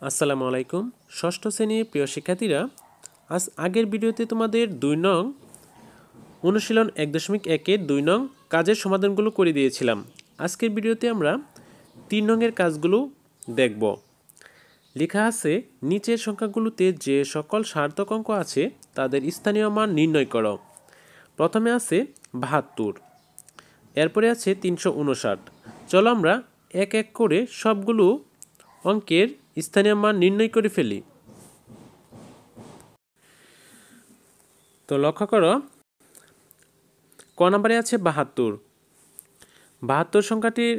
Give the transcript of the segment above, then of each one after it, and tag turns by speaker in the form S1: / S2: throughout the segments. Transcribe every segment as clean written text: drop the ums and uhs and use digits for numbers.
S1: আসসালামু আলাইকুম। ষষ্ঠ শ্রেণীর প্রিয় শিক্ষার্থীরা, আজ আগের ভিডিওতে তোমাদের 2 নং অনুশীলন 1.1-এর 2 নং কাজের সমাধানগুলো করে দিয়েছিলাম। আজকের ভিডিওতে আমরা 3 নংয়ের কাজগুলো দেখব। লেখা আছে, নিচের সংখ্যাগুলোতে যে সকল সার্থক অঙ্ক আছে তাদের স্থানীয় মান নির্ণয় করো। প্রথমে আছে 72, এরপরে আছে 359। চলো আমরা এক এক করে সবগুলো অঙ্কের স্থানীয় মান নির্ণয় করে ফেলি। তো লক্ষ্য করো, ক নম্বরে আছে 72। 72 সংখ্যাটির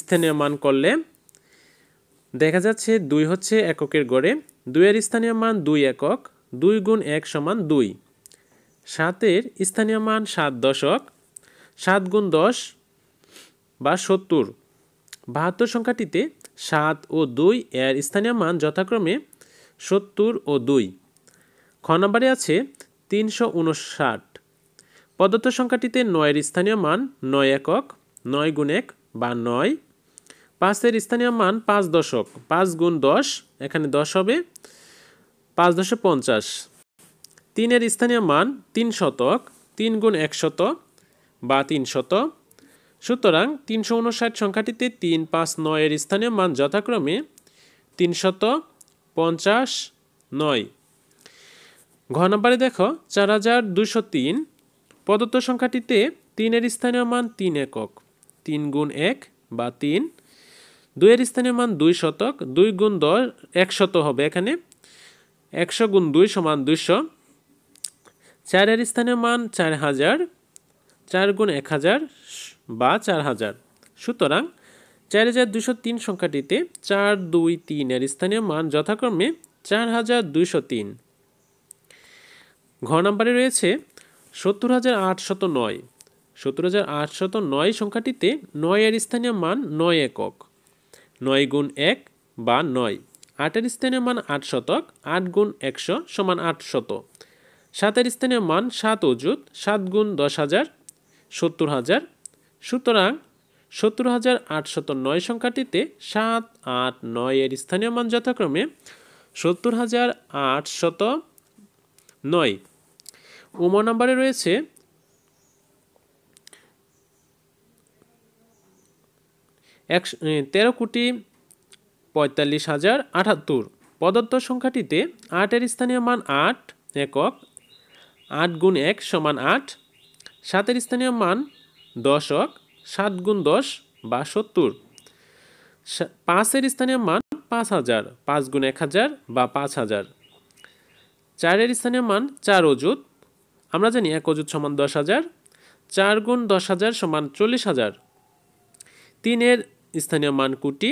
S1: স্থানীয় মান করলে দেখা যাচ্ছে 2 হচ্ছে এককের গড়ে, 2 এর স্থানীয় মান 2 একক, 2 গুণ 1 সমান 2। 7 এর স্থানীয় মান 7 দশক, 7 গুণ 10 বা 70। 72 সংখ্যাটিতে 7 ও 2 এর স্থানীয় মান যথাক্রমে 70 ও 2। খ নম্বরে আছে 359। প্রদত্ত সংখ্যাটিতে 9 এর স্থানীয় মান 9 একক, 9 গুণ 1 বা 9। 5 এর স্থানীয় মান 5 দশক, 5 গুণ 10, এখানে 10 হবে, 5 10 50। 3 এর স্থানীয় মান 3 শতক, 3 গুণ 100 বা 300। সুতরাং 359 সংখ্যাটিতে 3, 5, 9 এর স্থানীয় মান যথাক্রমে 350, 9। ঘ নম্বরে দেখো 4203। প্রদত্ত সংখ্যাটিতে 3 এর স্থানীয় মান 3 একক, 3 গুণ 1 বা 3। 2 এর স্থানীয় মান 2 শতক, 2 গুণ 10, 100 হবে, এখানে 100 গুণ 2 সমান 200। 4 এর স্থানীয় মান 4000, 4 গুণ 1000 বা 4000। সুতরাং 4203 সংখ্যাটিতে 4, 2, 3 এর স্থানীয় মান যথাক্রমে 4203। ঘ নম্বরে রয়েছে 70809। 70809 সংখ্যাটিতে 9 এর স্থানীয় মান 9 একক, 9 গুণ 1 বা 9। 8 এর স্থানীয় মান 8 শতক, 8 গুণ 100 সমান 800। 7 এর স্থানীয় মান 7 অযুত, 7 গুণ 10,000, 70,000। সুতরাং 70809 সংখ্যাটিতে 7, 8, 9 এর স্থানীয় মান যথাক্রমে 70809। উম নম্বরে রয়েছে 13,45,078। প্রদত্ত সংখ্যাটিতে 8 এর স্থানীয় মান 8 একক, 8 গুণ 1 সমান 8। 7 এর স্থানীয় মান 10 একক, 7 গুণ 10 বা 70। 5 এর স্থানীয় মান 5000, 5 গুণ 1000 বা 5000। 4 এর স্থানীয় মান 4 অযুত, আমরা জানি 1 অযুত সমান 10,000, 4 গুণ 10,000 সমান 40,000। 3 এর স্থানীয় মান কোটি,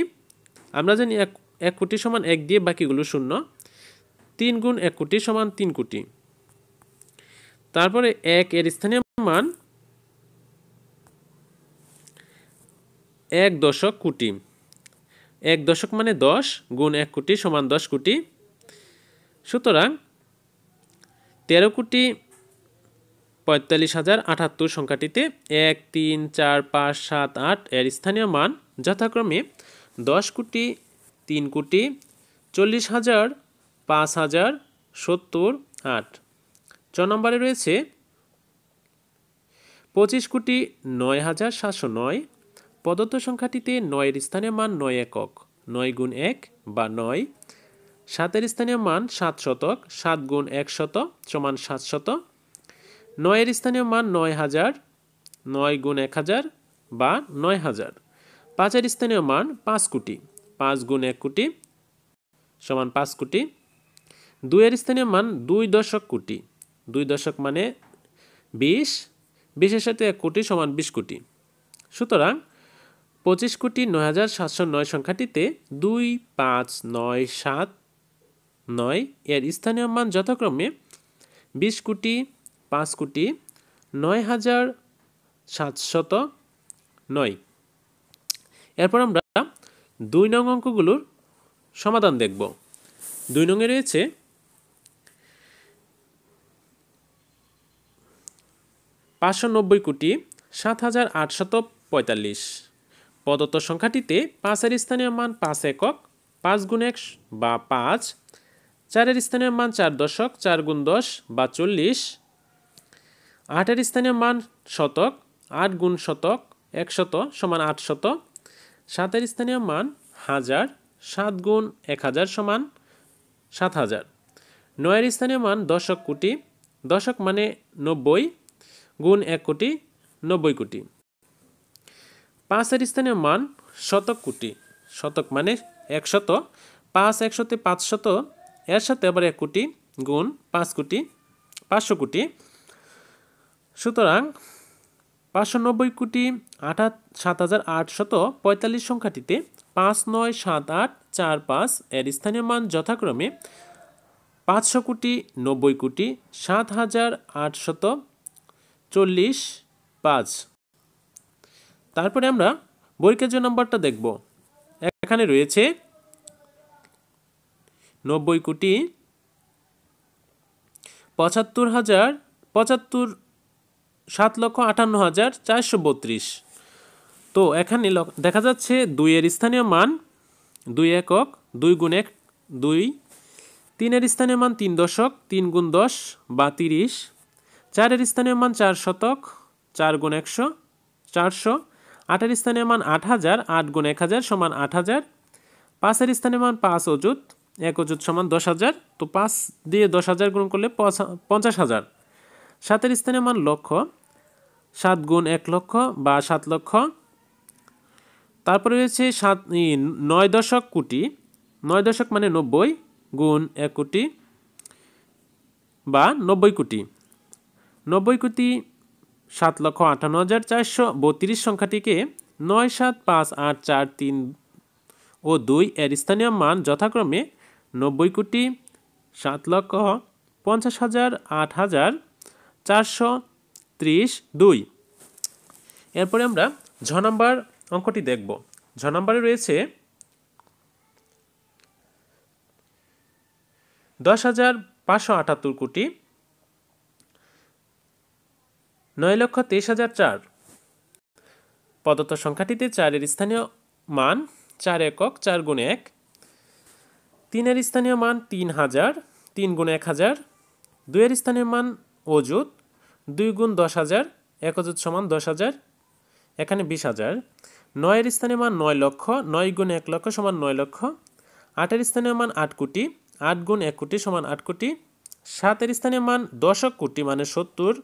S1: আমরা জানি 1 কোটি সমান 1 দিয়ে বাকিগুলো শূন্য। 3 গুণ 1 কোটি সমান 3 কোটি। তারপরে 1 এর স্থানীয় মান 1 দশক কোটি, 1 দশক মানে 10 গুণ 1 কোটি সমান 10 কোটি। সুতরাং 13,45,078 সংখ্যাটিতে 1, 3, 4, 5, 7, 8 এর স্থানীয় মান যথাক্রমে 10 কোটি, 3 কোটি, 40,000, 5,000, 70, 8। 6 নম্বরে রয়েছে 25,09,709। প্রদত্ত সংখ্যাটিতে 9 এর স্থানীয় মান 9 একক, 9 গুণ 1 বা 9। 7 এর স্থানীয় মান 7 শতক, 7 গুণ 100 সমান 700। 9 এর স্থানীয় মান 9000, 9 গুণ 1000 বা 9000। 5 এর স্থানীয় মান 5 কোটি, 5 গুণ 1 কোটি সমান 5 কোটি। 2 এর স্থানীয় মান 2 দশক কোটি, 2 দশক মানে 20, 20 এর সাথে 1 কোটি সমান 20 কোটি। সুতরাং 25,09,709 সংখ্যাটিতে 2, 5, 9, 7, 9 এর স্থানীয় মান যথাক্রমে 20 কোটি, 5 কোটি, 9,709। এরপর আমরা 2 নং অঙ্কগুলোর সমাধান দেখব। 2 নংয়ে রয়েছে 590,07,845। প্রদত্ত সংখ্যাটিতে 5 এর স্থানীয় মান 5 একক, 5 গুণ 1 বা 5, 4-এর স্থানীয় মান 4 দশক, 4 গুণ 10 বা 40, 8-এর স্থানীয় মান শতক, 8 গুণ শতক 100 সমান 800, 7-এর স্থানীয় মান হাজার, 7 গুণ 1000 সমান 7000, 9-এর স্থানীয় মান দশক কোটি, দশক মানে 90 গুণ 1 কোটি 90 কোটি, 5-এর স্থানীয় মান শতক কোটি, শতক মানে 100, 5 100-তে 500, এর সাথে আবার 1 কোটি গুণ 5 কোটি 500 কোটি, সুতরাং 590 কোটি 7845 সংখ্যাটিতে 597845 এর স্থানীয় মান যথাক্রমে 500 কোটি 90 কোটি 7845। তারপরে আমরা বর্গের যে নম্বরটা দেখব। এখানে রয়েছে 90 কোটি 7,58,432। তো এখানে দেখা যাচ্ছে 2-এর স্থানীয় মান 2 একক, 2 গুণ 1 2, 3-এর স্থানীয় মান 3 দশক, 3 গুণ 10 বা 30, 4-এর স্থানীয় মান 4 শতক, 4 গুণ 100 400, 8-এর স্থানীয় মান 8000, 8 গুণ 1000 সমান 8000, 5-এর স্থানীয় মান 5 অযুত, 1 অযুত সমান 10,000, তো 5 দিয়ে 10,000 গুণ করলে 50,000, 7-এর স্থানীয় মান লক্ষ, 7 গুণ 1 লক্ষ বা 7 লক্ষ, তারপরে রয়েছে 9 দশক কোটি, 9 দশক মানে 90 গুণ 1 কোটি বা 90 কোটি, 90 কোটি 7,58,432 সংখ্যাটিকে 9 7 5 8 4 3 ও 2 এর স্থানীয় মান যথাক্রমে 90 কোটি 7,50,000 8,432। এরপরে আমরা ঝ নাম্বার অঙ্কটি দেখব। ঝ নাম্বারে রয়েছে 10,578 কোটি 9,23,004। প্রদত্ত সংখ্যাটিতে 4-এর স্থানীয় মান 4 একক, 4 গুণ 1, 3-এর স্থানীয় মান 3000, 3 গুণ 1000, 2-এর স্থানীয় মান অযুত, 2 গুণ 10,000, 1 অযুত সমান 10,000, এখানে 20,000, 9-এর স্থানীয় মান 9 লক্ষ, 9 গুণ 1 লক্ষ সমান 9 লক্ষ, 8-এর স্থানীয় মান 8 কোটি, 8 গুণ 1 কোটি সমান 8 কোটি, 7-এর স্থানীয় মান দশক কোটি মানে 70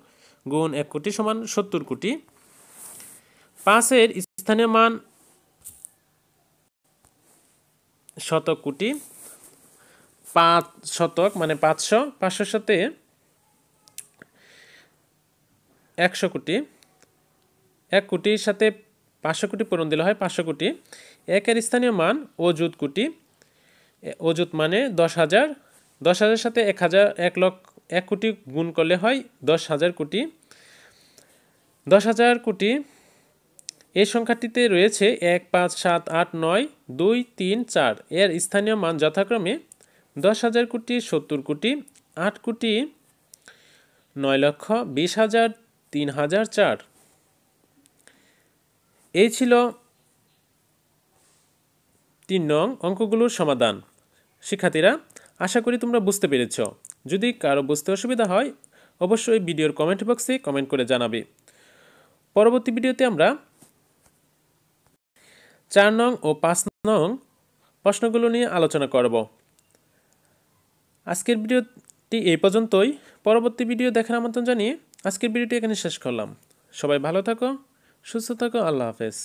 S1: গুণ 1 কোটি সমান 70 কোটি, 5-এর স্থানীয় মান শতক কোটি, 5 শতক মানে 500, 500-র সাথে 100 কোটি, 1 কোটির সাথে 500 কোটি পূরণ দিলে হয় 500 কোটি, 1-এর স্থানীয় মান অযুত কোটি, অযুত মানে 10,000, 10,000-এর সাথে 1,000 1 কোটি গুণ করলে হয় 10,000 কোটি, 10,000 কোটি। এই সংখ্যাটিতে রয়েছে 1 5 7 8 9 2 3 4 এর স্থানীয় মান যথাক্রমে 10,000 কোটি 70 কোটি 8 কোটি 9,20,000 3,004। এই ছিল 3 নং অঙ্কগুলোর সমাধান। শিক্ষার্থীরা, আশা করি তোমরা বুঝতে পেরেছ। যদি কারো বুঝতে অসুবিধা হয় অবশ্যই ভিডিওর কমেন্ট বক্সে কমেন্ট করে জানাবে। পরবর্তী ভিডিওতে আমরা 4 নং ও 5 নং প্রশ্নগুলো নিয়ে আলোচনা করব। আজকের ভিডিওটি এই পর্যন্তই। পরবর্তী ভিডিও দেখার আমন্ত্রণ জানিয়ে আজকের ভিডিওটি এখানে শেষ করলাম। সবাই ভালো থাকো, সুস্থ থাকো, আল্লাহ হাফেজ।